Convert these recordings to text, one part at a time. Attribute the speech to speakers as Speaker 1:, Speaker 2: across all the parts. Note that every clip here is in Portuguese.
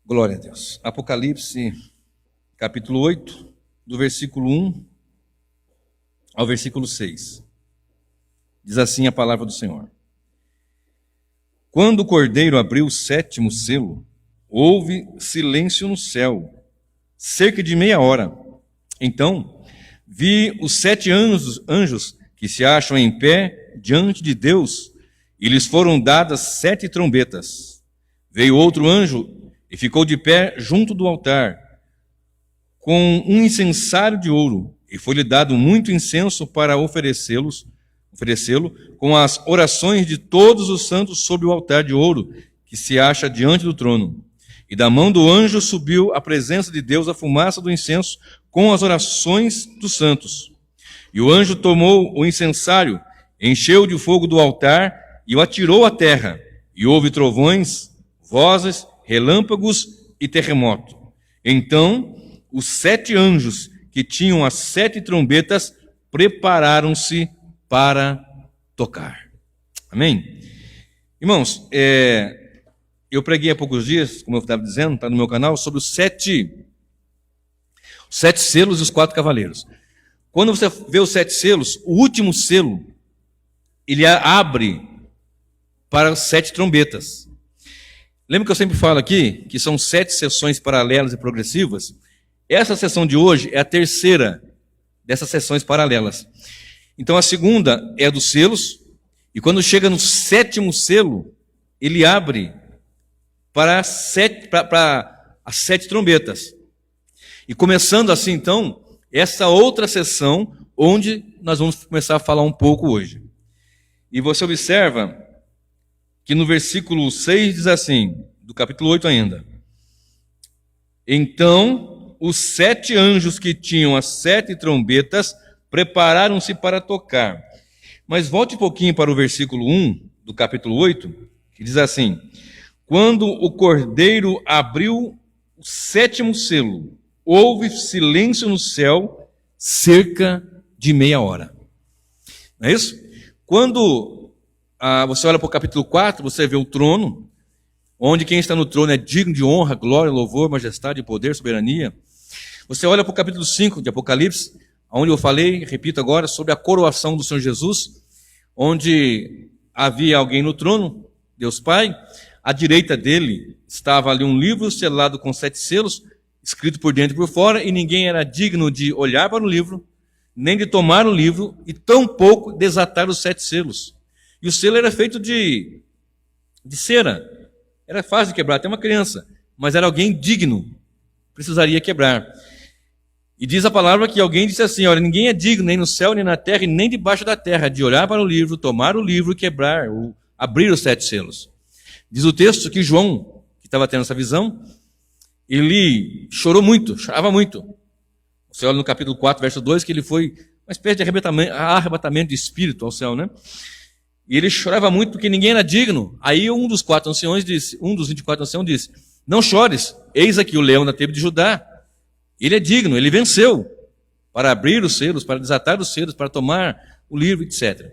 Speaker 1: Glória a Deus. Apocalipse, capítulo 8, do versículo 1 ao versículo 6. Diz assim a palavra do Senhor. Quando o Cordeiro abriu o 7º selo, houve silêncio no céu, cerca de meia hora. Então, vi os 7 anjos que se acham em pé diante de Deus, e lhes foram dadas 7 trombetas. Veio outro anjo e ficou de pé junto do altar, com um incensário de ouro, e foi-lhe dado muito incenso para oferecê-lo com as orações de todos os santos sobre o altar de ouro que se acha diante do trono. E da mão do anjo subiu à presença de Deus a fumaça do incenso com as orações dos santos. E o anjo tomou o incensário, encheu de fogo do altar e o atirou à terra. E houve trovões, vozes, relâmpagos e terremoto. Então, os 7 anjos que tinham as 7 trombetas prepararam-se para tocar. Amém? Irmãos, eu preguei há poucos dias, como eu estava dizendo, está no meu canal, sobre os 7 selos e os 4 cavaleiros. Quando você vê os 7 selos, o último selo, ele abre para as 7 trombetas. Lembra que eu sempre falo aqui que são 7 sessões paralelas e progressivas? Essa sessão de hoje é a terceira dessas sessões paralelas. Então a segunda é a dos selos, e quando chega no 7º selo, ele abre para as 7 trombetas. E começando assim, então, essa outra sessão, onde nós vamos começar a falar um pouco hoje. E você observa que no versículo 6 diz assim, do capítulo 8 ainda. Então, os 7 anjos que tinham as 7 trombetas prepararam-se para tocar. Mas volte um pouquinho para o versículo 1 do capítulo 8, que diz assim: quando o Cordeiro abriu o 7º selo, houve silêncio no céu cerca de meia hora. Não é isso? Quando você olha para o capítulo 4, você vê o trono, onde quem está no trono é digno de honra, glória, louvor, majestade, poder, soberania. Você olha para o capítulo 5 de Apocalipse, onde eu falei, repito agora, sobre a coroação do Senhor Jesus, onde havia alguém no trono, Deus Pai, à direita dele estava ali um livro selado com 7 selos, escrito por dentro e por fora, e ninguém era digno de olhar para o livro, nem de tomar o livro, e tampouco desatar os 7 selos. E o selo era feito de cera. Era fácil de quebrar, até uma criança. Mas era alguém digno. Precisaria quebrar. E diz a palavra que alguém disse assim, olha, ninguém é digno, nem no céu, nem na terra, e nem debaixo da terra, de olhar para o livro, tomar o livro e quebrar, ou abrir os 7 selos. Diz o texto que João, que estava tendo essa visão, ele chorou muito, chorava muito. Você olha no capítulo 4, verso 2, que ele foi uma espécie de arrebatamento de espírito ao céu, né? E ele chorava muito porque ninguém era digno. Aí um dos 24 anciãos disse, não chores, eis aqui o leão da tribo de Judá. Ele é digno, ele venceu para abrir os selos, para desatar os selos, para tomar o livro, etc.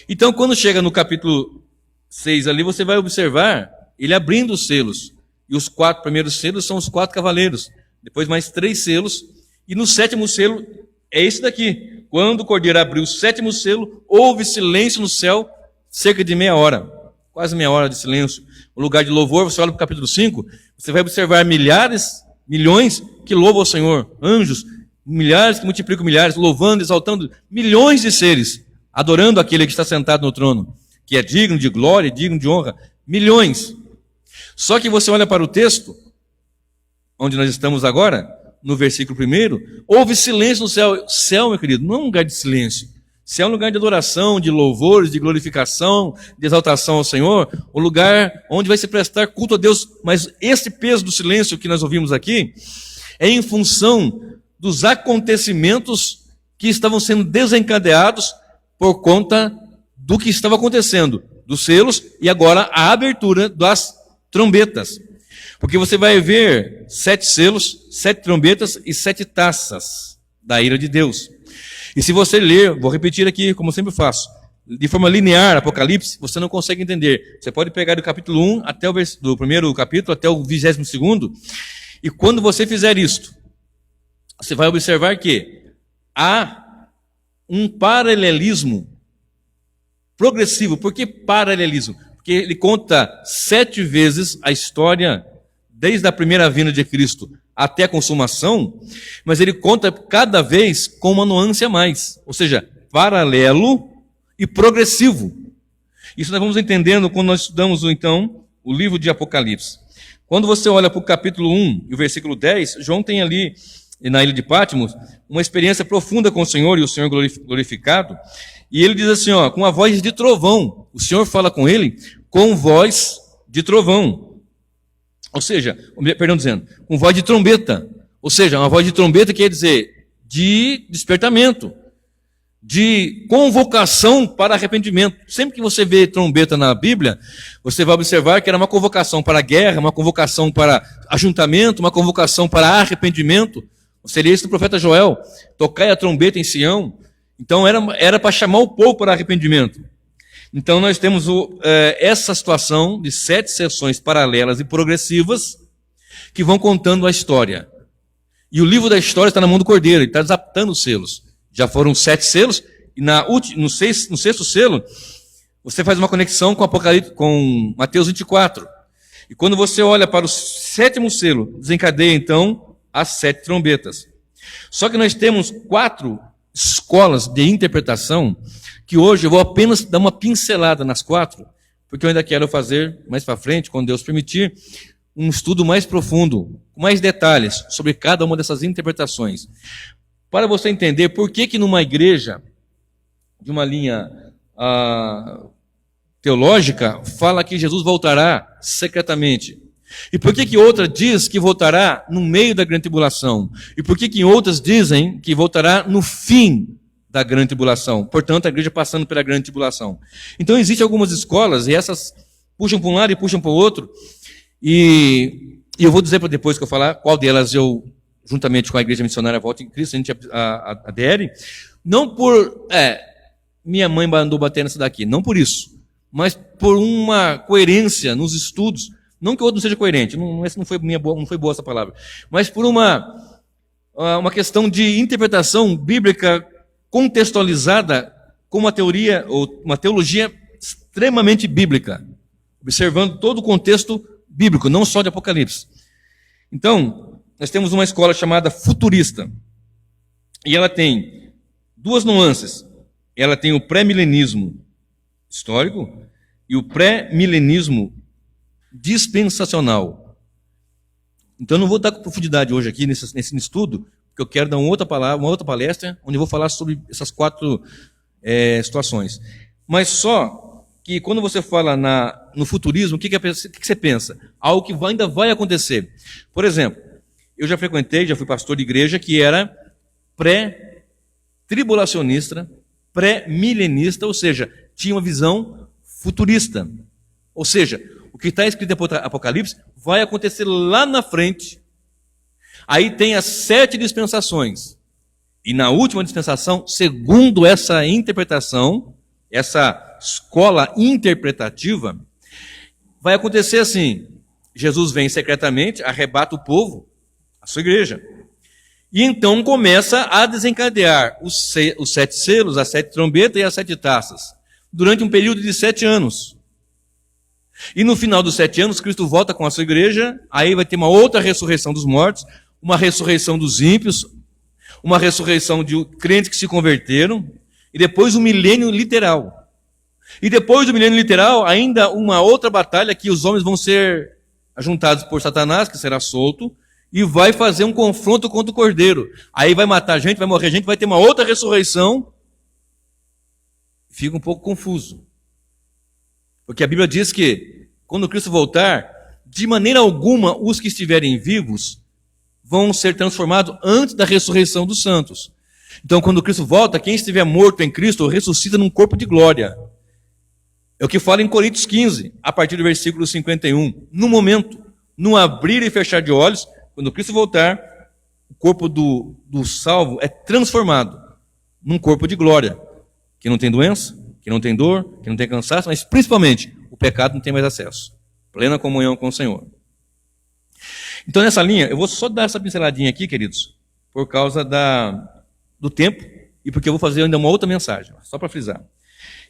Speaker 1: Então, quando chega no capítulo 6 ali, você vai observar ele abrindo os selos. E os 4 primeiros selos são os 4 cavaleiros. Depois mais 3 selos. E no 7º selo é esse daqui. Quando o Cordeiro abriu o 7º selo, houve silêncio no céu, cerca de meia hora. Quase meia hora de silêncio. O lugar de louvor, você olha para o capítulo 5, você vai observar milhões que louvam ao Senhor. Anjos, milhares que multiplicam milhares, louvando, exaltando milhões de seres, adorando aquele que está sentado no trono, que é digno de glória, digno de honra. Milhões. Só que você olha para o texto, onde nós estamos agora, no versículo 1, houve silêncio no céu. Céu, meu querido, não é um lugar de silêncio. Céu é um lugar de adoração, de louvores, de glorificação, de exaltação ao Senhor, o lugar onde vai se prestar culto a Deus. Mas esse peso do silêncio que nós ouvimos aqui é em função dos acontecimentos que estavam sendo desencadeados por conta do que estava acontecendo, dos selos e agora a abertura das trombetas. Porque você vai ver 7 selos, 7 trombetas e 7 taças da ira de Deus. E se você ler, vou repetir aqui, como eu sempre faço, de forma linear, Apocalipse, você não consegue entender. Você pode pegar do capítulo 1 até do primeiro capítulo até o 22º, e quando você fizer isto, você vai observar que há um paralelismo progressivo. Por que paralelismo? Porque ele conta 7 vezes a história, desde a primeira vinda de Cristo até a consumação, mas ele conta cada vez com uma nuance a mais, ou seja, paralelo e progressivo. Isso nós vamos entendendo quando nós estudamos, então, o livro de Apocalipse. Quando você olha para o capítulo 1 e o versículo 10, João tem ali, na ilha de Patmos, uma experiência profunda com o Senhor e o Senhor glorificado, e ele diz assim, ó, com a voz de trovão. O Senhor fala com ele com voz de trovão. Ou seja, perdão, dizendo, com voz de trombeta. Ou seja, uma voz de trombeta quer dizer de despertamento, de convocação para arrependimento. Sempre que você vê trombeta na Bíblia, você vai observar que era uma convocação para a guerra, uma convocação para ajuntamento, uma convocação para arrependimento. Seria isso do profeta Joel, tocai a trombeta em Sião. Então era para chamar o povo para arrependimento. Então nós temos essa situação de 7 sessões paralelas e progressivas que vão contando a história. E o livro da história está na mão do Cordeiro, ele está desatando os selos. Já foram 7 selos, e no sexto selo, você faz uma conexão com Apocalipse, com Mateus 24. E quando você olha para o 7º selo, desencadeia então as 7 trombetas. Só que nós temos 4 escolas de interpretação, que hoje eu vou apenas dar uma pincelada nas 4, porque eu ainda quero fazer mais para frente, quando Deus permitir, um estudo mais profundo, com mais detalhes sobre cada uma dessas interpretações. Para você entender por que numa igreja de uma linha teológica fala que Jesus voltará secretamente. E por que outra diz que voltará no meio da grande tribulação? E por que outras dizem que voltará no fim da grande tribulação? Portanto, a igreja passando pela grande tribulação. Então, existem algumas escolas, e essas puxam para um lado e puxam para o outro, e eu vou dizer para depois que eu falar qual delas eu, juntamente com a Igreja Missionária Volta em Cristo, a gente adere, não por, minha mãe mandou bater nessa daqui, não por isso, mas por uma coerência nos estudos. Não que o outro não seja coerente, não foi boa essa palavra, mas por uma questão de interpretação bíblica contextualizada com uma teoria ou uma teologia extremamente bíblica, observando todo o contexto bíblico, não só de Apocalipse. Então, nós temos uma escola chamada futurista, e ela tem 2 nuances. Ela tem o pré-milenismo histórico e o pré-milenismo dispensacional. Então eu não vou dar profundidade hoje aqui nesse estudo, porque eu quero dar uma outra palestra, onde eu vou falar sobre essas 4 situações. Mas só que quando você fala no futurismo, o que você pensa? Algo que ainda vai acontecer. Por exemplo, eu já fui pastor de igreja que era pré-tribulacionista, pré-milenista, ou seja, tinha uma visão futurista. Ou seja, o que está escrito em Apocalipse vai acontecer lá na frente. Aí tem as 7 dispensações. E na última dispensação, segundo essa interpretação, essa escola interpretativa, vai acontecer assim: Jesus vem secretamente, arrebata o povo, a sua igreja. E então começa a desencadear os 7 selos, as 7 trombetas e as 7 taças, durante um período de 7 anos. E no final dos 7 anos, Cristo volta com a sua igreja, aí vai ter uma outra ressurreição dos mortos, uma ressurreição dos ímpios, uma ressurreição de crentes que se converteram, e depois um milênio literal. E depois do milênio literal, ainda uma outra batalha que os homens vão ser ajuntados por Satanás, que será solto, e vai fazer um confronto contra o Cordeiro. Aí vai matar gente, vai morrer gente, vai ter uma outra ressurreição. Fica um pouco confuso. Porque a Bíblia diz que, quando Cristo voltar, de maneira alguma os que estiverem vivos vão ser transformados antes da ressurreição dos santos. Então, quando Cristo volta, quem estiver morto em Cristo ressuscita num corpo de glória. É o que fala em Coríntios 15, a partir do versículo 51. No momento, no abrir e fechar de olhos, quando Cristo voltar, o corpo do salvo é transformado num corpo de glória, que não tem doença, que não tem dor, que não tem cansaço, mas principalmente o pecado não tem mais acesso. Plena comunhão com o Senhor. Então, nessa linha, eu vou só dar essa pinceladinha aqui, queridos, por causa do tempo e porque eu vou fazer ainda uma outra mensagem, só para frisar.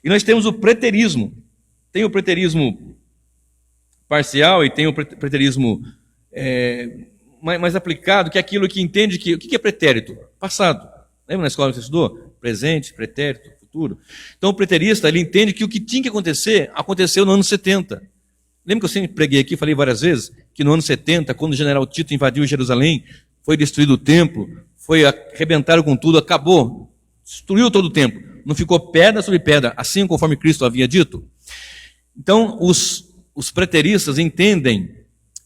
Speaker 1: E nós temos o preterismo. Tem o preterismo parcial e tem o preterismo mais aplicado, que é aquilo que entende que... O que é pretérito? Passado. Lembra na escola que você estudou? Presente, pretérito, futuro. Então o preterista, ele entende que o que tinha que acontecer, aconteceu no ano 70. Lembra que eu sempre preguei aqui, falei várias vezes, que no ano 70, quando o general Tito invadiu Jerusalém, foi destruído o templo, arrebentaram com tudo, acabou, destruiu todo o templo. Não ficou pedra sobre pedra, assim conforme Cristo havia dito. Então, os preteristas entendem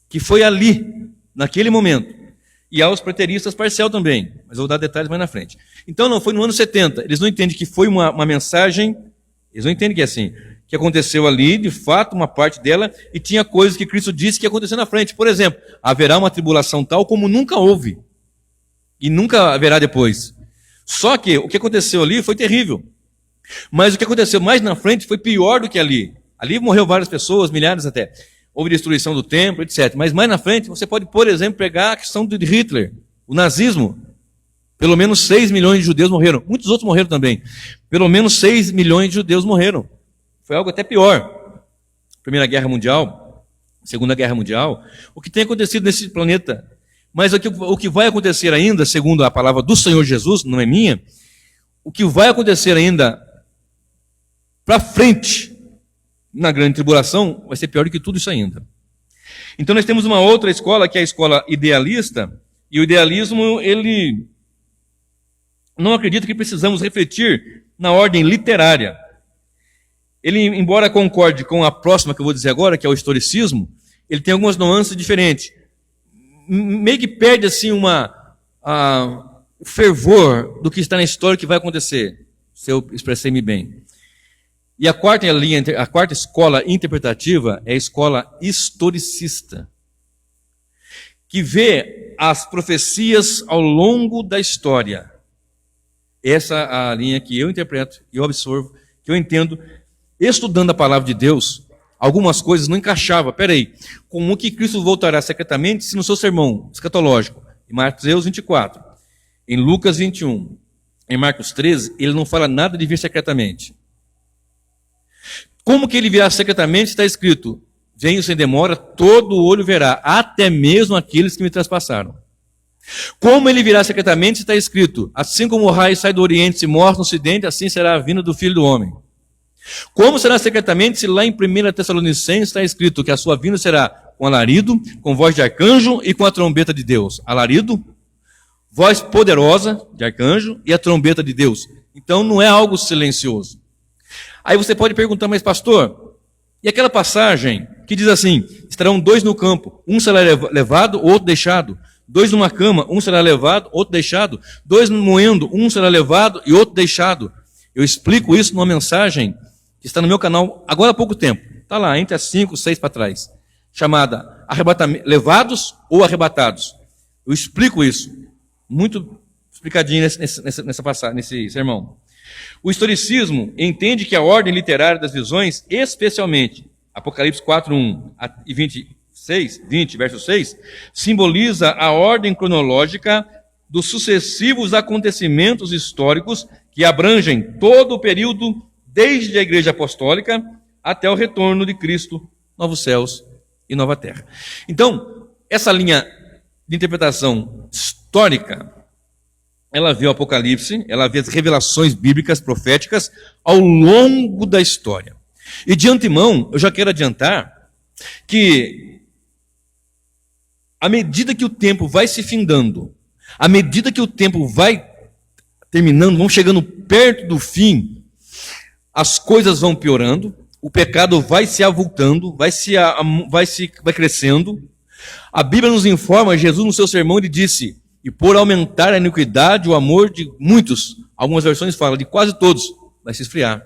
Speaker 1: que foi ali, naquele momento. E há os preteristas parcial também, mas eu vou dar detalhes mais na frente. Então, não foi no ano 70. Eles não entendem que foi uma mensagem, eles não entendem que é assim, que aconteceu ali, de fato, uma parte dela, e tinha coisas que Cristo disse que ia acontecer na frente. Por exemplo, haverá uma tribulação tal como nunca houve, e nunca haverá depois. Só que o que aconteceu ali foi terrível. Mas o que aconteceu mais na frente foi pior do que ali. Ali morreu várias pessoas, milhares até. Houve destruição do templo, etc. Mas mais na frente, você pode, por exemplo, pegar a questão de Hitler, o nazismo. Pelo menos 6 milhões de judeus morreram. Muitos outros morreram também. Pelo menos 6 milhões de judeus morreram. Foi algo até pior. Primeira Guerra Mundial, Segunda Guerra Mundial. O que tem acontecido nesse planeta. Mas o que vai acontecer ainda, segundo a palavra do Senhor Jesus, não é minha, o que vai acontecer ainda para frente, na grande tribulação, vai ser pior do que tudo isso ainda. Então nós temos uma outra escola, que é a escola idealista, e o idealismo, ele não acredita que precisamos refletir na ordem literária. Ele, embora concorde com a próxima que eu vou dizer agora, que é o historicismo, ele tem algumas nuances diferentes. Meio que perde assim o fervor do que está na história que vai acontecer, se eu expressei-me bem. E a quarta escola interpretativa é a escola historicista, que vê as profecias ao longo da história. Essa é a linha que eu interpreto, eu absorvo, que eu entendo. Estudando a palavra de Deus, algumas coisas não encaixavam. Peraí, como que Cristo voltará secretamente se no seu sermão escatológico, em Mateus 24, em Lucas 21, em Marcos 13, ele não fala nada de vir secretamente. Como que ele virá secretamente? Está escrito: venho sem demora, todo olho verá, até mesmo aqueles que me traspassaram. Como ele virá secretamente? Está escrito: assim como o raio sai do oriente e se mostra no ocidente, assim será a vinda do Filho do Homem. Como será secretamente, se lá em 1 Tessalonicenses está escrito que a sua vinda será com alarido, com voz de arcanjo e com a trombeta de Deus. Alarido, voz poderosa de arcanjo e a trombeta de Deus. Então não é algo silencioso. Aí você pode perguntar, mas pastor, e aquela passagem que diz assim: estarão 2 no campo, um será levado, o outro deixado. 2 numa cama, um será levado, outro deixado. 2 moendo, um será levado e outro deixado. Eu explico isso numa mensagem que está no meu canal agora há pouco tempo. Está lá, entre as 5 e 6 para trás. Chamada Levados ou Arrebatados. Eu explico isso. Muito explicadinho nesse sermão. O historicismo entende que a ordem literária das visões, especialmente Apocalipse 4:1 e 20, verso 6, simboliza a ordem cronológica dos sucessivos acontecimentos históricos que abrangem todo o período desde a Igreja Apostólica até o retorno de Cristo, novos céus e nova terra. Então, essa linha de interpretação histórica, ela vê o Apocalipse, ela vê as revelações bíblicas, proféticas, ao longo da história. E de antemão, eu já quero adiantar que, à medida que o tempo vai se findando, à medida que o tempo vai terminando, vão chegando perto do fim, as coisas vão piorando, o pecado vai se avultando, vai crescendo. A Bíblia nos informa, Jesus no seu sermão ele disse: e por aumentar a iniquidade, o amor de muitos, algumas versões falam de quase todos, vai se esfriar.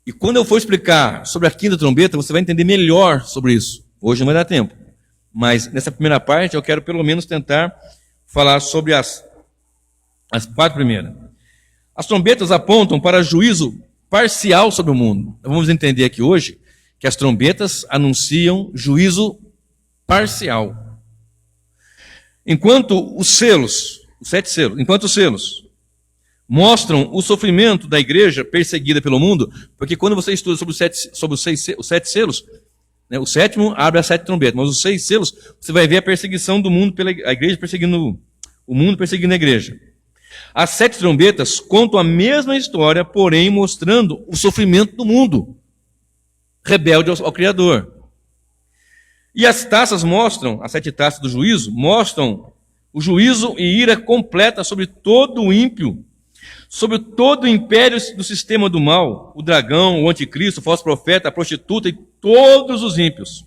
Speaker 1: E quando eu for explicar sobre a quinta trombeta, você vai entender melhor sobre isso. Hoje não vai dar tempo, mas nessa primeira parte eu quero pelo menos tentar falar sobre as 4 primeiras. As trombetas apontam para juízo parcial sobre o mundo. Então, vamos entender aqui hoje que as trombetas anunciam juízo parcial. Enquanto os selos, os 7 selos, enquanto os selos mostram o sofrimento da igreja perseguida pelo mundo, porque quando você estuda sobre os 7 selos, né, o 7º abre as 7 trombetas, mas os 6 selos, você vai ver a perseguição do mundo pela a igreja perseguindo o mundo perseguindo a igreja. As 7 trombetas contam a mesma história, porém mostrando o sofrimento do mundo rebelde ao Criador. E as taças mostram, as 7 taças do juízo, mostram o juízo e ira completa sobre todo o ímpio, sobre todo o império do sistema do mal, o dragão, o anticristo, o falso profeta, a prostituta e todos os ímpios.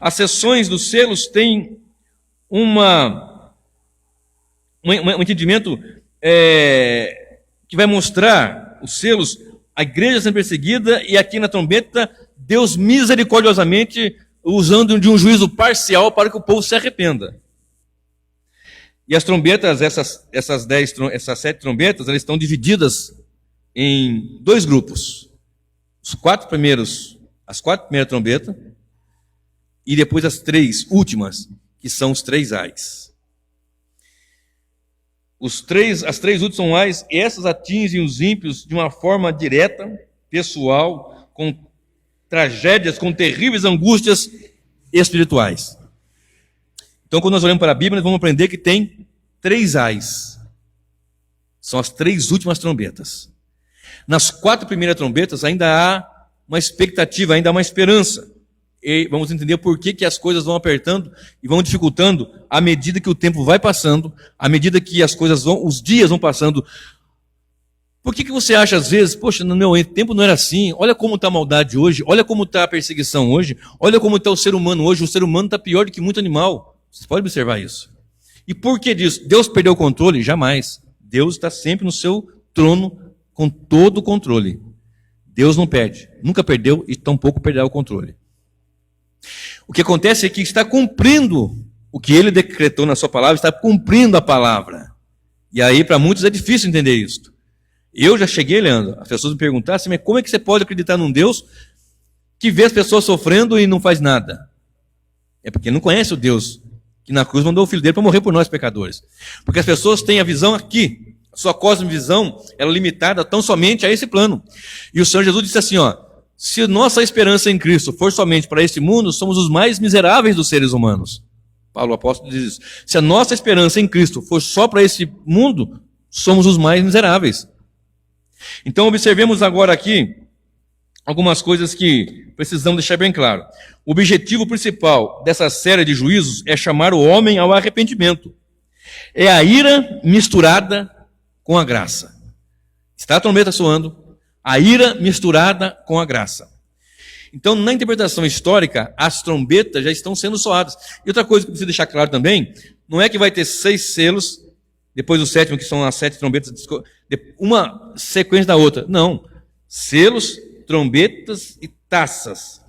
Speaker 1: As seções dos selos têm um entendimento que vai mostrar os selos, a igreja sendo perseguida, e aqui na trombeta, Deus misericordiosamente usando de um juízo parcial para que o povo se arrependa. E as trombetas, essas 7 trombetas, elas estão divididas em 2 grupos. As 4 primeiras trombetas e depois as 3 últimas, que são os 3 ais. As 3 últimas são ais, essas atingem os ímpios de uma forma direta, pessoal, com tragédias, com terríveis angústias espirituais. Então, quando nós olhamos para a Bíblia, nós vamos aprender que tem 3 ais. São as 3 últimas trombetas. Nas 4 primeiras trombetas ainda há uma expectativa, ainda há uma esperança. E vamos entender por que as coisas vão apertando e vão dificultando à medida que o tempo vai passando, à medida que os dias vão passando. Por que você acha às vezes, poxa, no meu tempo não era assim, olha como está a maldade hoje, olha como está a perseguição hoje, olha como está o ser humano hoje, o ser humano está pior do que muito animal. Você pode observar isso. E por que disso? Deus perdeu o controle? Jamais. Deus está sempre no seu trono com todo o controle. Deus não perde, nunca perdeu e tampouco perderá o controle. O que acontece é que está cumprindo o que ele decretou na sua palavra, está cumprindo a palavra. E aí para muitos é difícil entender isso. Eu já cheguei, Leandro, as pessoas me perguntaram assim, mas como é que você pode acreditar num Deus que vê as pessoas sofrendo e não faz nada? É porque não conhece o Deus que na cruz mandou o Filho dele para morrer por nós pecadores. Porque as pessoas têm a visão aqui, a sua cosmovisão, ela é limitada tão somente a esse plano. E o Senhor Jesus disse assim, se nossa esperança em Cristo for somente para este mundo, somos os mais miseráveis dos seres humanos. Paulo, o apóstolo, diz isso. Se a nossa esperança em Cristo for só para esse mundo, somos os mais miseráveis. Então, observemos agora aqui algumas coisas que precisamos deixar bem claro. O objetivo principal dessa série de juízos é chamar o homem ao arrependimento. É a ira misturada com a graça. Está a trombeta soando, a ira misturada com a graça. Então, na interpretação histórica, as trombetas já estão sendo soadas. E outra coisa que eu preciso deixar claro também, não é que vai ter 6 selos, depois o 7º, que são as 7 trombetas, uma sequência da outra. Não. Selos, trombetas e taças.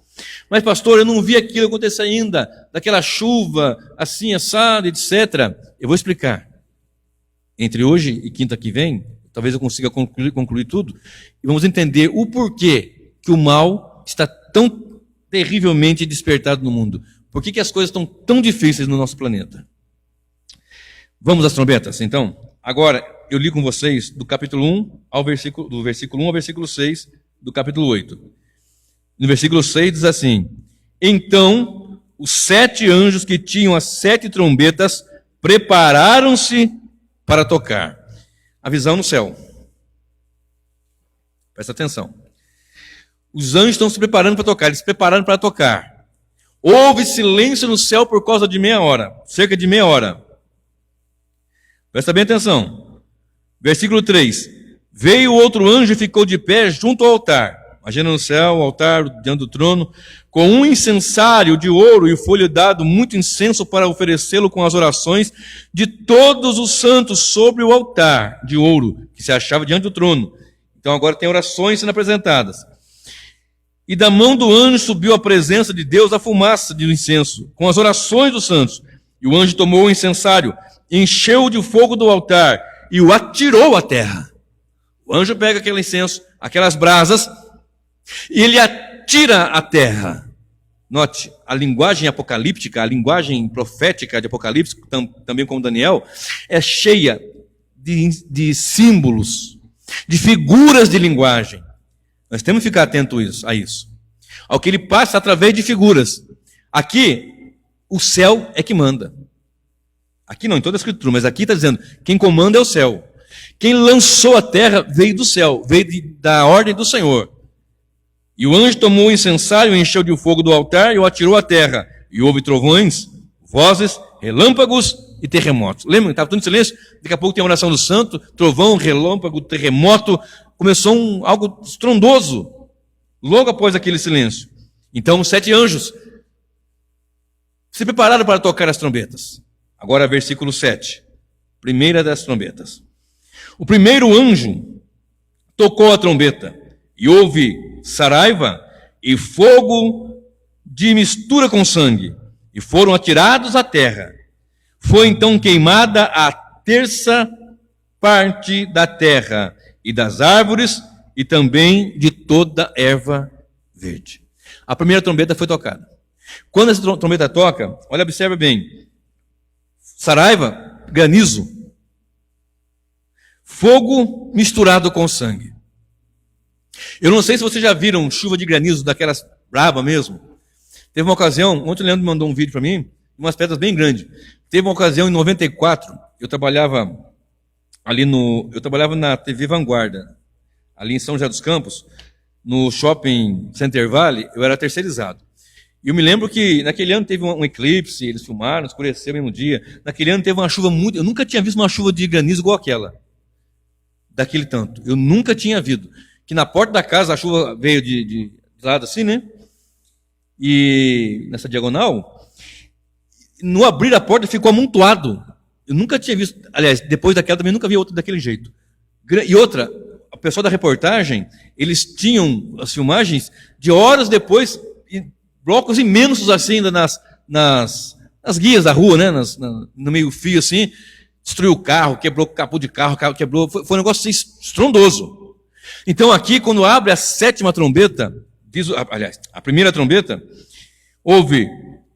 Speaker 1: Mas, pastor, eu não vi aquilo acontecer ainda, daquela chuva, assim, assada, etc. Eu vou explicar. Entre hoje e quinta que vem, talvez eu consiga concluir tudo, e vamos entender o porquê que o mal está tão terrivelmente despertado no mundo. Por que as coisas estão tão difíceis no nosso planeta? Vamos às trombetas, então? Agora, eu li com vocês do capítulo 1 do versículo 1 ao versículo 6 do capítulo 8. No versículo 6 diz assim: Então, os 7 anjos que tinham as 7 trombetas prepararam-se para tocar. A visão no céu. Presta atenção. Os anjos estão se preparando para tocar, eles se prepararam para tocar. Houve silêncio no céu por causa de meia hora, cerca de meia hora. Presta bem atenção. Versículo 3. Veio outro anjo e ficou de pé junto ao altar. Imagina no céu, o altar diante do trono, com um incensário de ouro e foi-lhe dado muito incenso para oferecê-lo com as orações de todos os santos sobre o altar de ouro que se achava diante do trono. Então agora tem orações sendo apresentadas. E da mão do anjo subiu à presença de Deus a fumaça do incenso, com as orações dos santos. E o anjo tomou o incensário, encheu de fogo do altar e o atirou à terra. O anjo pega aquele incenso, aquelas brasas, e ele atira à terra. Note, a linguagem apocalíptica, a linguagem profética de Apocalipse, também como Daniel, é cheia de símbolos, de figuras de linguagem. Nós temos que ficar atentos a isso. Ao que ele passa através de figuras. Aqui, o céu é que manda. Aqui não, em toda a escritura, mas aqui está dizendo, quem comanda é o céu. Quem lançou a terra veio do céu, veio da ordem do Senhor. E o anjo tomou o incensário, encheu de fogo do altar e o atirou à terra. E houve trovões, vozes, relâmpagos e terremotos. Lembra? Estava tudo em silêncio. Daqui a pouco tem a oração do santo, trovão, relâmpago, terremoto. Começou algo estrondoso, logo após aquele silêncio. Então, os 7 anjos se prepararam para tocar as trombetas. Agora, versículo 7. Primeira das trombetas. O primeiro anjo tocou a trombeta. E houve saraiva e fogo de mistura com sangue, e foram atirados à terra. Foi então queimada a 3ª parte da terra, e das árvores, e também de toda erva verde. A primeira trombeta foi tocada. Quando essa trombeta toca, olha, observa bem. Saraiva, granizo, fogo misturado com sangue. Eu não sei se vocês já viram chuva de granizo daquelas brava mesmo. Teve uma ocasião, ontem o Leandro mandou um vídeo para mim, umas pedras bem grandes. Teve uma ocasião em 94, eu trabalhava na TV Vanguarda, ali em São José dos Campos, no Shopping Center Valley, eu era terceirizado. E eu me lembro que naquele ano teve um eclipse, eles filmaram, escureceu mesmo dia. Naquele ano teve uma chuva muito... Eu nunca tinha visto uma chuva de granizo igual aquela. Daquele tanto. Eu nunca tinha visto. Que na porta da casa a chuva veio de lado assim, né? E nessa diagonal, no abrir a porta ficou amontoado. Eu nunca tinha visto, aliás, depois daquela também nunca vi outra daquele jeito. E outra, o pessoal da reportagem, eles tinham as filmagens de horas depois, blocos imensos assim, ainda nas guias da rua, né? No meio fio assim, destruiu o carro, quebrou o capô de carro quebrou, foi um negócio assim, estrondoso. Então aqui, quando abre a 7ª trombeta, aliás, a primeira trombeta, houve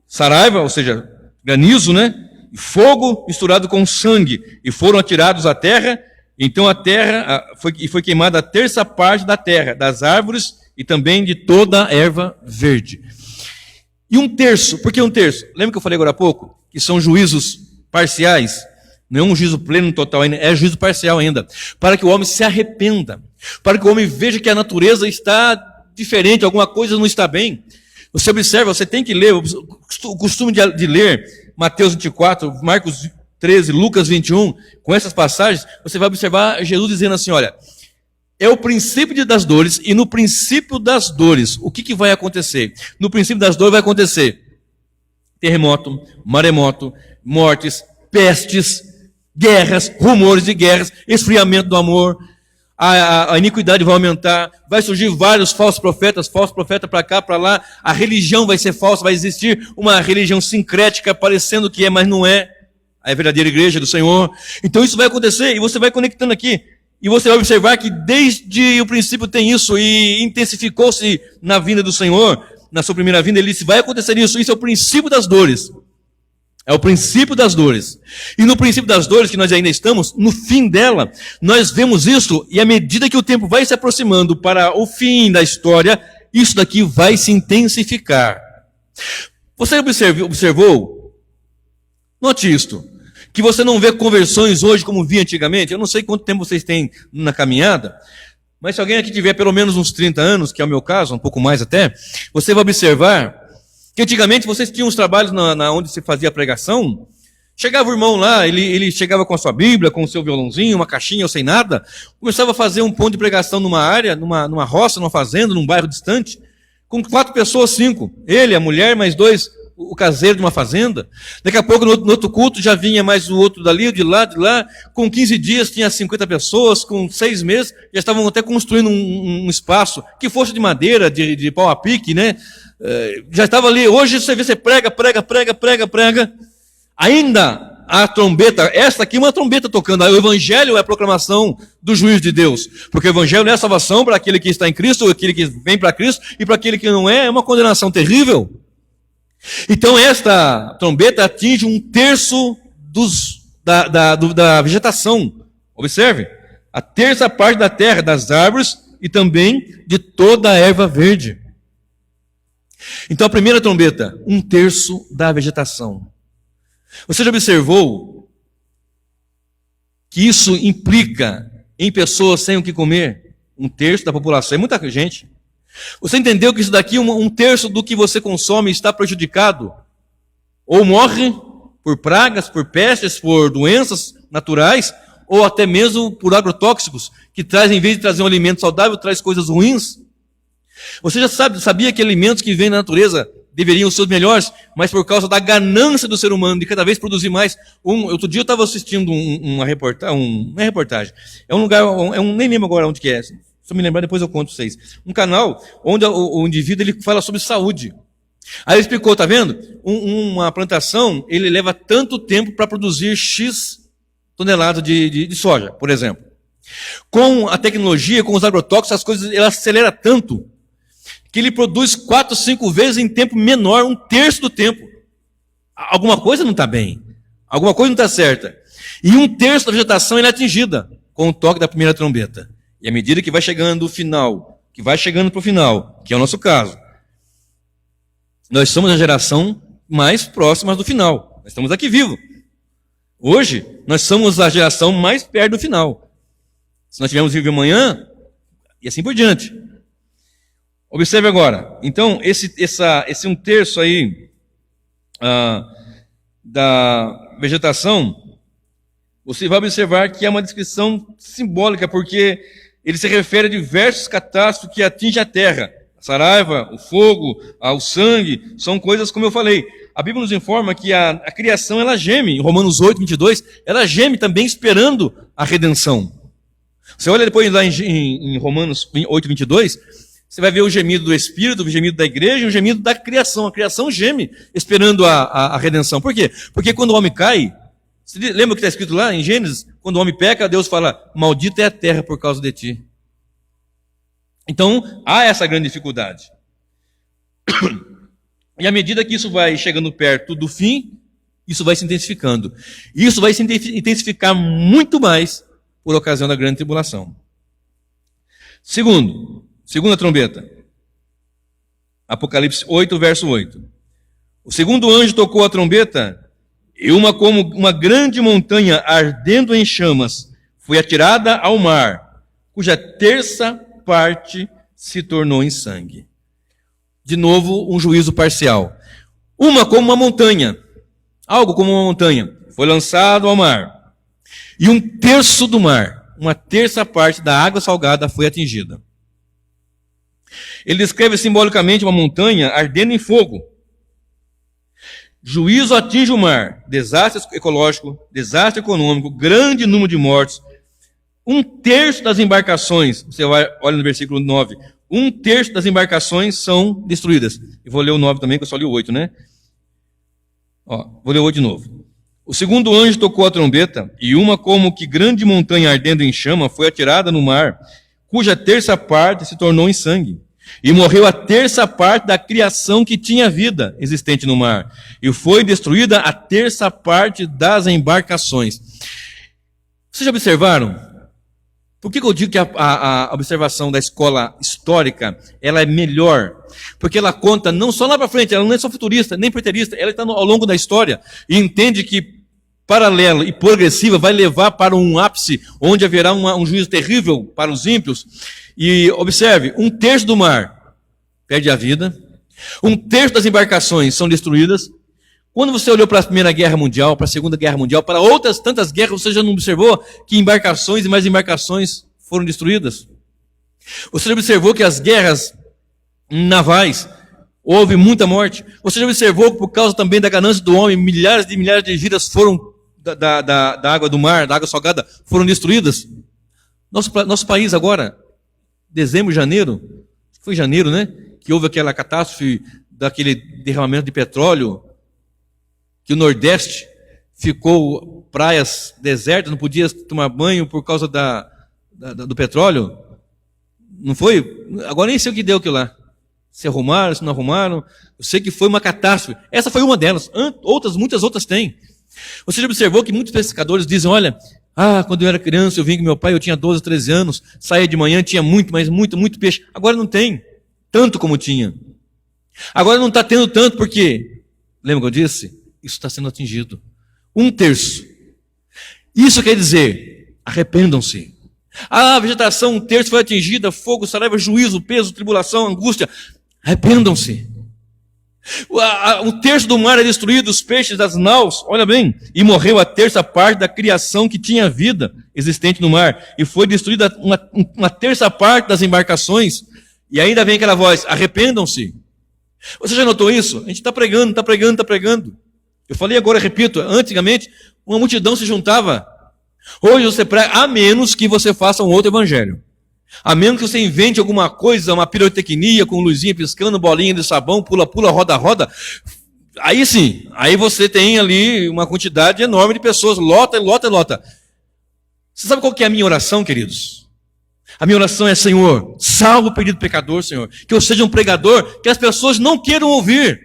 Speaker 1: saraiva, ou seja, granizo, né? E fogo misturado com sangue, e foram atirados à terra. Então a terra foi queimada a 3ª parte da terra, das árvores e também de toda a erva verde. E 1/3, por que 1/3? Lembra que eu falei agora há pouco? Que são juízos parciais, não é um juízo pleno total ainda, é juízo parcial ainda, para que o homem se arrependa, para que o homem veja que a natureza está diferente, alguma coisa não está bem. Você observa, você tem que ler, o costume de ler Mateus 24, Marcos 13, Lucas 21, com essas passagens, você vai observar Jesus dizendo assim, olha, é o princípio das dores, e no princípio das dores, o que vai acontecer? No princípio das dores vai acontecer terremoto, maremoto, mortes, pestes, guerras, rumores de guerras, esfriamento do amor, a iniquidade vai aumentar, vai surgir vários falsos profetas para cá, para lá, a religião vai ser falsa, vai existir uma religião sincrética, parecendo que é, mas não é a verdadeira igreja do Senhor. Então isso vai acontecer, e você vai conectando aqui, e você vai observar que desde o princípio tem isso, e intensificou-se na vinda do Senhor, na sua primeira vinda, ele disse, vai acontecer isso é o princípio das dores. É o princípio das dores. E no princípio das dores, que nós ainda estamos, no fim dela, nós vemos isso, e à medida que o tempo vai se aproximando para o fim da história, isso daqui vai se intensificar. Você observou? Note isto, que você não vê conversões hoje como via antigamente. Eu não sei quanto tempo vocês têm na caminhada, mas se alguém aqui tiver pelo menos uns 30 anos, que é o meu caso, um pouco mais até, você vai observar que antigamente vocês tinham os trabalhos onde se fazia a pregação, chegava o irmão lá, ele chegava com a sua Bíblia, com o seu violãozinho, uma caixinha ou sem nada, começava a fazer um ponto de pregação numa área, numa roça, numa fazenda, num bairro distante, com 4 pessoas, 5. Ele, a mulher, mais 2, o caseiro de uma fazenda. Daqui a pouco, no outro culto, já vinha mais o outro dali, de lá. Com 15 dias tinha 50 pessoas, com 6 meses, já estavam até construindo um espaço, que fosse de madeira, de pau a pique, né? Já estava ali, hoje você vê, você prega, ainda a trombeta, esta aqui é uma trombeta tocando, o evangelho é a proclamação do juízo de Deus, porque o evangelho é a salvação para aquele que está em Cristo, aquele que vem para Cristo, e para aquele que não é uma condenação terrível. Então esta trombeta atinge 1/3 da vegetação. Observe, a terça parte da terra, das árvores e também de toda a erva verde. Então a primeira trombeta, 1/3 da vegetação. Você já observou que isso implica em pessoas sem o que comer? 1/3 da população, é muita gente. Você entendeu que isso daqui, 1/3 do que você consome está prejudicado? Ou morre por pragas, por pestes, por doenças naturais, ou até mesmo por agrotóxicos, que trazem, em vez de trazer um alimento saudável, traz coisas ruins? Você já sabia que alimentos que vêm da natureza deveriam ser os melhores, mas por causa da ganância do ser humano, de cada vez produzir mais. Outro dia eu estava assistindo uma reportagem, não é reportagem, é um lugar, nem lembro agora onde que é, se eu me lembrar depois eu conto para vocês. Um canal onde o indivíduo ele fala sobre saúde. Aí ele explicou, tá vendo? Uma plantação, ele leva tanto tempo para produzir X toneladas de soja, por exemplo. Com a tecnologia, com os agrotóxicos, as coisas ela acelera tanto que ele produz 4, 5 vezes em tempo menor, 1/3 do tempo. Alguma coisa não está bem. Alguma coisa não está certa. E 1/3 da vegetação é atingida com o toque da primeira trombeta. E à medida que vai chegando o final, que vai chegando para o final, que é o nosso caso, nós somos a geração mais próxima do final. Nós estamos aqui vivos. Hoje, nós somos a geração mais perto do final. Se nós tivermos vivo amanhã, e assim por diante. Observe agora. Então, esse 1/3 aí da vegetação, você vai observar que é uma descrição simbólica, porque ele se refere a diversas catástrofes que atingem a terra. A saraiva, o fogo, o sangue, são coisas como eu falei. A Bíblia nos informa que a criação ela geme, em Romanos 8, 22, ela geme também esperando a redenção. Você olha depois lá em Romanos 8, 22, você vai ver o gemido do Espírito, o gemido da igreja e o gemido da criação. A criação geme esperando a redenção. Por quê? Porque quando o homem cai, você lembra o que está escrito lá em Gênesis? Quando o homem peca, Deus fala, maldita é a terra por causa de ti. Então, há essa grande dificuldade. E à medida que isso vai chegando perto do fim, isso vai se intensificando. E isso vai se intensificar muito mais por ocasião da grande tribulação. Segunda trombeta. Apocalipse 8, verso 8. O segundo anjo tocou a trombeta, e como uma grande montanha ardendo em chamas foi atirada ao mar, cuja terça parte se tornou em sangue. De novo, um juízo parcial. Como uma montanha, algo como uma montanha, foi lançado ao mar. E 1/3 do mar, uma terça parte da água salgada foi atingida. Ele descreve simbolicamente uma montanha ardendo em fogo. Juízo atinge o mar, desastre ecológico, desastre econômico, grande número de mortos. 1/3 das embarcações, você olha no versículo 9, 1/3 das embarcações são destruídas. Eu vou ler o 9 também, que eu só li o 8, né? Vou ler o 8 de novo. O segundo anjo tocou a trombeta, e como que grande montanha ardendo em chama foi atirada no mar, cuja terça parte se tornou em sangue. E morreu a terça parte da criação que tinha vida existente no mar. E foi destruída a terça parte das embarcações. Vocês já observaram? Por que eu digo que a observação da escola histórica ela é melhor? Porque ela conta não só lá para frente, ela não é só futurista, nem preterista, ela está ao longo da história e entende que paralela e progressiva vai levar para um ápice onde haverá um juízo terrível para os ímpios. E observe, 1/3 do mar perde a vida, 1/3 das embarcações são destruídas. Quando você olhou para a Primeira Guerra Mundial, para a Segunda Guerra Mundial, para outras tantas guerras, você já não observou que embarcações e mais embarcações foram destruídas? Você já observou que as guerras navais houve muita morte? Você já observou que por causa também da ganância do homem, milhares de vidas foram da água do mar, da água salgada, foram destruídas? Nosso país agora, dezembro, janeiro, foi janeiro, né? Que houve aquela catástrofe daquele derramamento de petróleo, que o Nordeste ficou praias desertas, não podia tomar banho por causa do petróleo? Não foi? Agora nem sei o que deu aquilo lá. Se arrumaram, se não arrumaram. Eu sei que foi uma catástrofe. Essa foi uma delas. Muitas outras tem. Você já observou que muitos pescadores dizem, olha, quando eu era criança, eu vim com meu pai, eu tinha 12, 13 anos, saía de manhã, tinha muito, mas muito peixe. Agora não tem tanto como tinha. Agora não está tendo tanto porque, lembra que eu disse? Isso está sendo atingido. 1/3. Isso quer dizer, arrependam-se. A vegetação 1/3 foi atingida, fogo, saraiva, juízo, peso, tribulação, angústia. Arrependam-se. 1/3 do mar é destruído, os peixes das naus, olha bem, e morreu a 1/3 parte da criação que tinha vida existente no mar, e foi destruída uma 1/3 parte das embarcações, e ainda vem aquela voz, arrependam-se. Você já notou isso? A gente está pregando. Eu falei agora, repito, antigamente uma multidão se juntava. Hoje você prega, a menos que você faça um outro evangelho. A menos que você invente alguma coisa, uma pirotecnia com luzinha piscando, bolinha de sabão, pula, roda. Aí sim, aí você tem ali uma quantidade enorme de pessoas, lota. Você sabe qual que é a minha oração, queridos? A minha oração é, Senhor, salva o perdido pecador, Senhor. Que eu seja um pregador que as pessoas não queiram ouvir.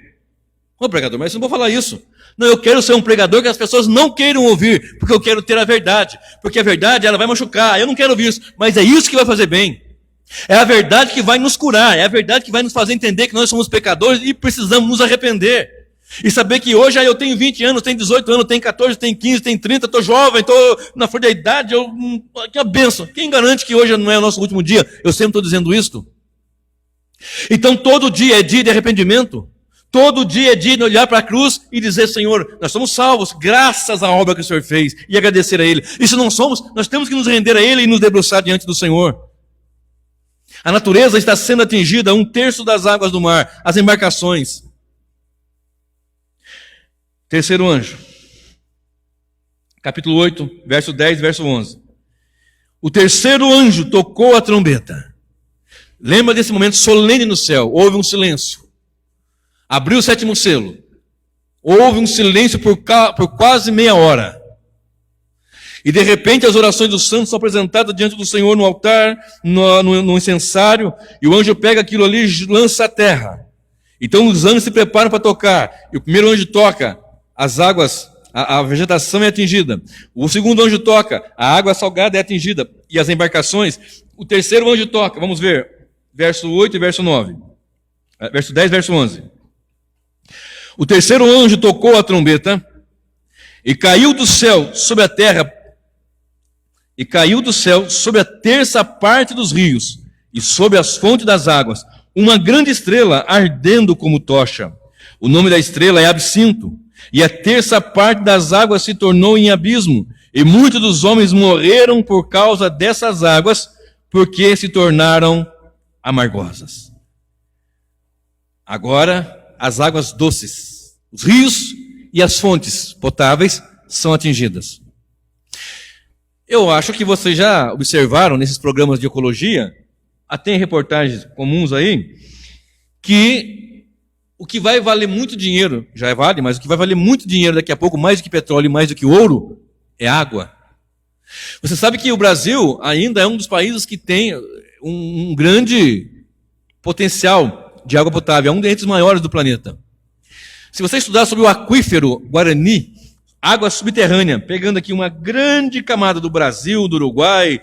Speaker 1: Ô pregador, mas eu não vou falar isso. Não, eu quero ser um pregador que as pessoas não queiram ouvir, porque eu quero ter a verdade. Porque a verdade, ela vai machucar, eu não quero ouvir isso, mas é isso que vai fazer bem. É a verdade que vai nos curar, é a verdade que vai nos fazer entender que nós somos pecadores e precisamos nos arrepender. E saber que hoje eu tenho 20 anos, tenho 18 anos, tenho 14, tenho 15, tenho 30, estou jovem, estou na flor da idade, que benção. Quem garante que hoje não é o nosso último dia? Eu sempre estou dizendo isso. Então todo dia é dia de arrependimento. Todo dia é dia de olhar para a cruz e dizer, Senhor, nós somos salvos graças à obra que o Senhor fez e agradecer a Ele. E se não somos, nós temos que nos render a Ele e nos debruçar diante do Senhor. A natureza está sendo atingida, 1/3 das águas do mar, as embarcações. Terceiro anjo. Capítulo 8, verso 10, verso 11. O terceiro anjo tocou a trombeta. Lembra desse momento solene no céu, houve um silêncio. Abriu o 7º selo. Houve um silêncio por quase meia hora. E de repente as orações dos santos são apresentadas diante do Senhor no altar, no incensário, e o anjo pega aquilo ali e lança à terra. Então os anjos se preparam para tocar. E o primeiro anjo toca, as águas, a vegetação é atingida. O segundo anjo toca, a água salgada é atingida. E as embarcações. O terceiro anjo toca, vamos ver, verso 8 e verso 9. Verso 10, verso 11. O terceiro anjo tocou a trombeta e caiu do céu sobre a terra, e caiu do céu sobre a 1/3 parte dos rios e sobre as fontes das águas, uma grande estrela ardendo como tocha. O nome da estrela é Absinto, e a 1/3 parte das águas se tornou em abismo, e muitos dos homens morreram por causa dessas águas, porque se tornaram amargosas. Agora, as águas doces, os rios e as fontes potáveis são atingidas. Eu acho que vocês já observaram nesses programas de ecologia, até em reportagens comuns aí, que o que vai valer muito dinheiro, já vale, mas o que vai valer muito dinheiro daqui a pouco, mais do que petróleo e mais do que ouro, é água. Você sabe que o Brasil ainda é um dos países que tem um grande potencial de água potável, é um dentre os maiores do planeta. Se você estudar sobre o aquífero Guarani, água subterrânea, pegando aqui uma grande camada do Brasil, do Uruguai,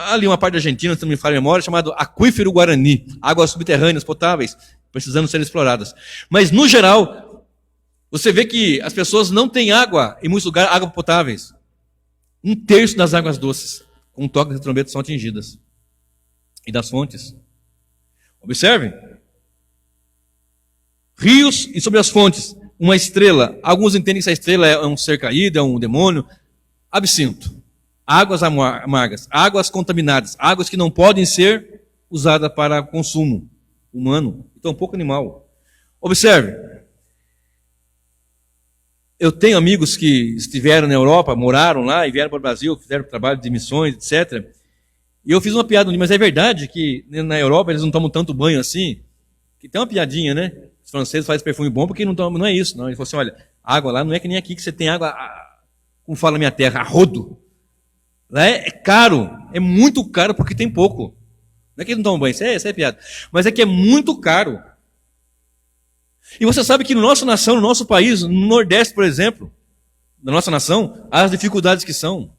Speaker 1: ali uma parte da Argentina, se não me falha a memória, chamado aquífero Guarani, águas subterrâneas potáveis, precisando ser exploradas. Mas, no geral, você vê que as pessoas não têm água, em muitos lugares, água potáveis. 1/3 das águas doces, com um toque de trombeta, são atingidas. E das fontes. Observem. Rios e sobre as fontes, uma estrela. Alguns entendem que essa estrela é um ser caído, é um demônio. Absinto. Águas amargas, águas contaminadas, águas que não podem ser usadas para consumo humano e tampouco animal. Observe. Eu tenho amigos que estiveram na Europa, moraram lá e vieram para o Brasil, fizeram trabalho de missões, etc. E eu fiz uma piada, mas é verdade que na Europa eles não tomam tanto banho assim? Que tem uma piadinha, né? Os franceses fazem perfume bom porque não é isso. Não. Ele falou assim, olha, água lá não é que nem aqui que você tem água como fala a minha terra, a rodo. Lá é caro, é muito caro porque tem pouco. Não é que eles não tomam banho, isso é piada. Mas é que é muito caro. E você sabe que na nossa nação, no nosso país, no Nordeste, por exemplo, da nossa nação, há as dificuldades que são.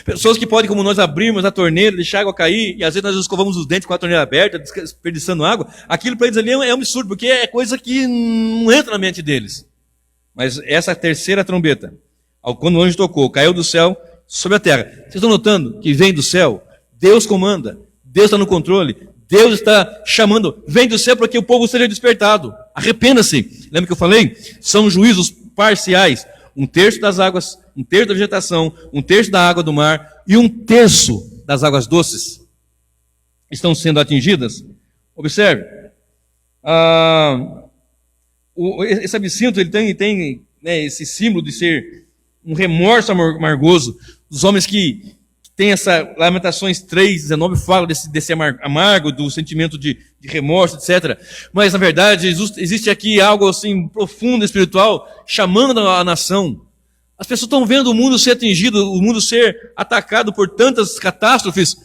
Speaker 1: Pessoas que podem, como nós, abrirmos a torneira, deixar a água cair, e às vezes nós escovamos os dentes com a torneira aberta, desperdiçando água, aquilo para eles ali é um absurdo, porque é coisa que não entra na mente deles. Mas essa terceira trombeta, quando o anjo tocou, caiu do céu sobre a terra. Vocês estão notando que vem do céu? Deus comanda, Deus está no controle, Deus está chamando, vem do céu para que o povo seja despertado. Arrependa-se. Lembra que eu falei? São juízos parciais. 1/3 das águas, 1/3 da vegetação, 1/3 da água do mar e 1/3 das águas doces estão sendo atingidas. Observe. Esse absinto ele tem né, esse símbolo de ser um remorso amargoso. Os homens que têm essa Lamentações 3:19 fala desse amargo, do sentimento de remorso, etc. Mas, na verdade, existe aqui algo assim profundo, espiritual, chamando a nação. As pessoas estão vendo o mundo ser atingido, o mundo ser atacado por tantas catástrofes,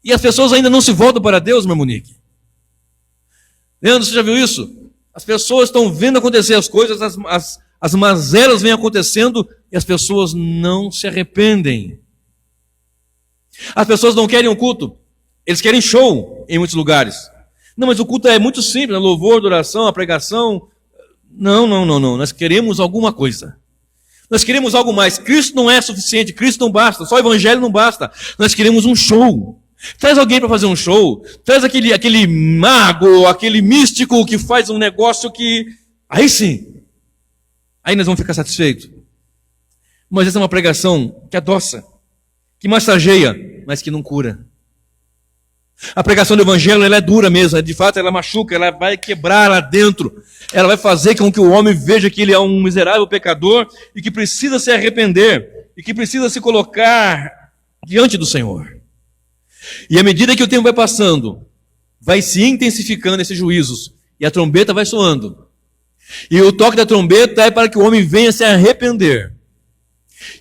Speaker 1: e as pessoas ainda não se voltam para Deus, meu Monique. Leandro, você já viu isso? As pessoas estão vendo acontecer as coisas, as mazelas vêm acontecendo, e as pessoas não se arrependem. As pessoas não querem um culto, eles querem show em muitos lugares. Não, mas o culto é muito simples, né? Louvor, adoração, a pregação. Não, nós queremos alguma coisa. Nós queremos algo mais. Cristo não é suficiente, Cristo não basta, só o evangelho não basta. Nós queremos um show. Traz alguém para fazer um show, traz aquele mago, aquele místico que faz um negócio que... Aí sim, aí nós vamos ficar satisfeitos. Mas essa é uma pregação que adoça, que massageia, mas que não cura. A pregação do evangelho ela é dura mesmo, de fato ela machuca, ela vai quebrar lá dentro, ela vai fazer com que o homem veja que ele é um miserável pecador e que precisa se arrepender e que precisa se colocar diante do Senhor. E à medida que o tempo vai passando, vai se intensificando esses juízos e a trombeta vai soando. E o toque da trombeta é para que o homem venha se arrepender.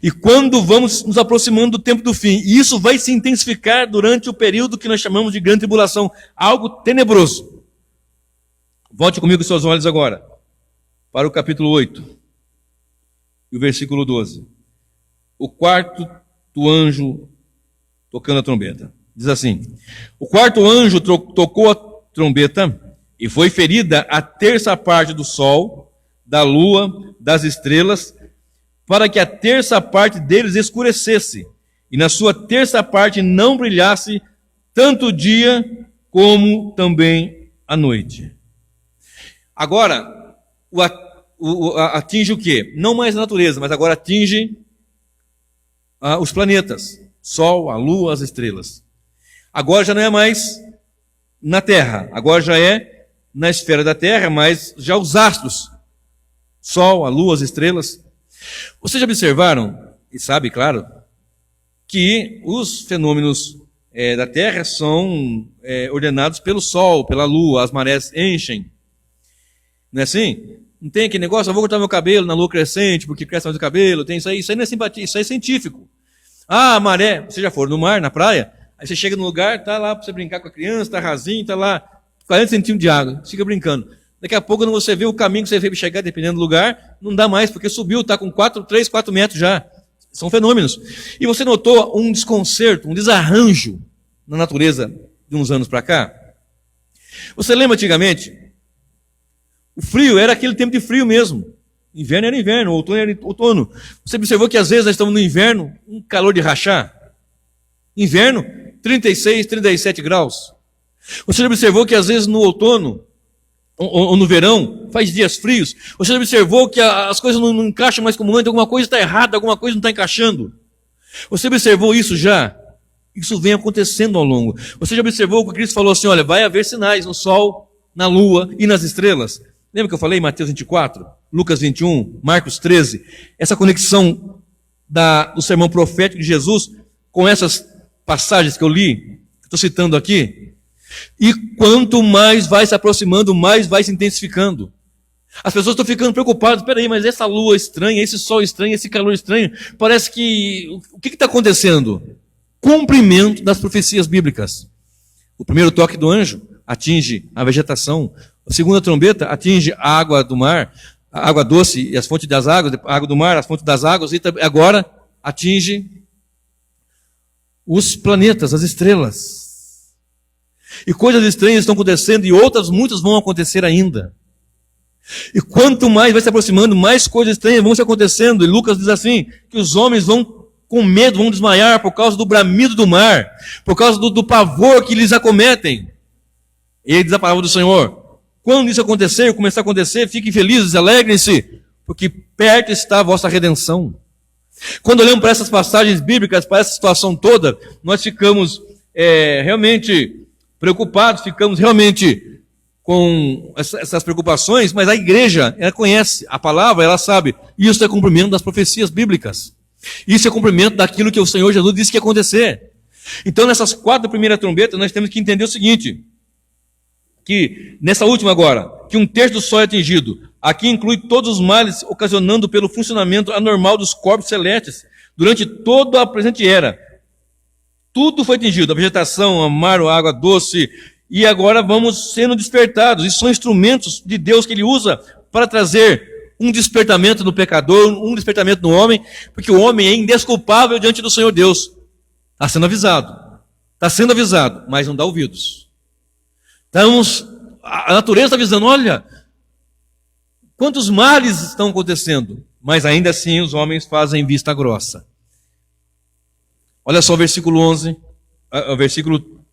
Speaker 1: E quando vamos nos aproximando do tempo do fim, e isso vai se intensificar durante o período que nós chamamos de grande tribulação, algo tenebroso. Volte comigo seus olhos agora para o capítulo 8 e o versículo 12. O quarto do anjo tocando a trombeta. Diz assim: o quarto anjo tocou a trombeta e foi ferida a terça parte do sol, da lua, das estrelas, para que a terça parte deles escurecesse, e na sua terça parte não brilhasse tanto o dia como também a noite. Agora, atinge o quê? Não mais a natureza, mas agora atinge os planetas, Sol, a Lua, as estrelas. Agora já não é mais na Terra, agora já é na esfera da Terra, mas já os astros, Sol, a Lua, as estrelas. Vocês já observaram, e sabe, claro, que os fenômenos da Terra são ordenados pelo Sol, pela Lua, as marés enchem. Não é assim? Não tem aquele negócio, eu vou cortar meu cabelo na lua crescente, porque cresce mais o cabelo, tem isso aí não é simpatia, isso aí é científico. Ah, a maré, vocês já foram no mar, na praia, aí você chega no lugar, tá lá para você brincar com a criança, tá rasinho, tá lá, 40 centímetros de água, fica brincando. Daqui a pouco, quando você vê o caminho que você veio chegar, dependendo do lugar, não dá mais, porque subiu, está com 3, 4 metros já. São fenômenos. E você notou um desconcerto, um desarranjo na natureza de uns anos para cá? Você lembra antigamente? O frio era aquele tempo de frio mesmo. Inverno era inverno, outono era outono. Você observou que às vezes nós estamos no inverno, um calor de rachar? Inverno, 36, 37 graus. Você observou que às vezes no outono, ou no verão, faz dias frios. Você observou que as coisas não encaixam mais como antes, alguma coisa está errada, alguma coisa não está encaixando. Você observou isso já? Isso vem acontecendo ao longo. Você já observou que Cristo falou assim, olha, vai haver sinais no sol, na lua e nas estrelas? Lembra que eu falei em Mateus 24, Lucas 21, Marcos 13? Essa conexão do sermão profético de Jesus com essas passagens que eu li, que estou citando aqui. E quanto mais vai se aproximando, mais vai se intensificando. As pessoas estão ficando preocupadas. Peraí, mas essa lua estranha, esse sol estranho, esse calor estranho, parece que... O que está acontecendo? Cumprimento das profecias bíblicas. O primeiro toque do anjo atinge a vegetação. A segunda trombeta atinge a água do mar, a água doce e as fontes das águas, a água do mar, as fontes das águas, e agora atinge os planetas, as estrelas. E coisas estranhas estão acontecendo e outras muitas vão acontecer ainda. E quanto mais vai se aproximando, mais coisas estranhas vão se acontecendo. E Lucas diz assim, que os homens vão com medo, vão desmaiar por causa do bramido do mar, por causa do pavor que lhes acometem. E ele diz a palavra do Senhor: quando isso acontecer, começar a acontecer, fiquem felizes, alegrem-se, porque perto está a vossa redenção. Quando olhamos para essas passagens bíblicas, para essa situação toda, nós ficamos realmente preocupados, ficamos realmente com essas preocupações, mas a igreja, ela conhece a palavra, ela sabe, isso é cumprimento das profecias bíblicas. Isso é cumprimento daquilo que o Senhor Jesus disse que ia acontecer. Então, nessas 4 primeiras trombetas, nós temos que entender o seguinte, que nessa última agora, que 1/3 do sol é atingido. Aqui inclui todos os males ocasionados pelo funcionamento anormal dos corpos celestes durante toda a presente era. Tudo foi atingido, a vegetação, o mar, a água doce, e agora vamos sendo despertados. Isso são instrumentos de Deus que Ele usa para trazer um despertamento no pecador, um despertamento no homem, porque o homem é indesculpável diante do Senhor Deus. Está sendo avisado, mas não dá ouvidos. Estamos, a natureza está avisando, olha, quantos males estão acontecendo, mas ainda assim os homens fazem vista grossa. Olha só o versículo 11, o versículo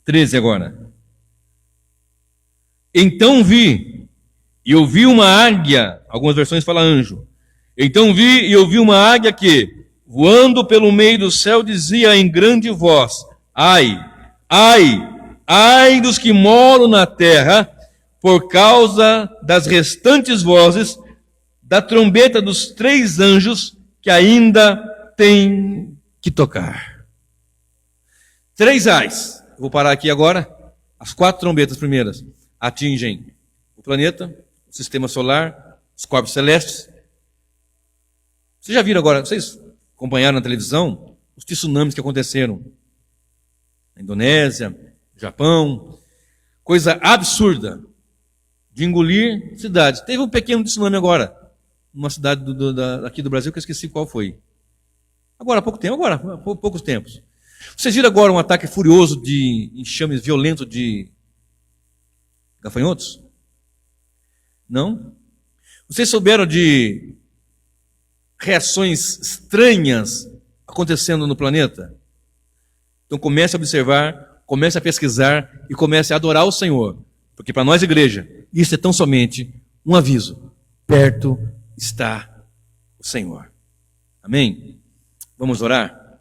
Speaker 1: 13 agora. Então vi, e ouvi uma águia, algumas versões falam anjo. Então vi e ouvi uma águia que, voando pelo meio do céu, dizia em grande voz: ai, ai, ai dos que moram na terra, por causa das restantes vozes da trombeta dos 3 anjos que ainda têm que tocar. 3 ais. Eu vou parar aqui agora. As 4 trombetas primeiras atingem o planeta, o sistema solar, os corpos celestes. Vocês já viram agora, vocês acompanharam na televisão os tsunamis que aconteceram na Indonésia, Japão, coisa absurda de engolir cidades. Teve um pequeno tsunami agora, numa cidade aqui do Brasil, que eu esqueci qual foi. Agora, há poucos tempos. Vocês viram agora um ataque furioso de enxames violentos de gafanhotos? Não? Vocês souberam de reações estranhas acontecendo no planeta? Então comece a observar, comece a pesquisar e comece a adorar o Senhor. Porque para nós, igreja, isso é tão somente um aviso. Perto está o Senhor. Amém? Vamos orar?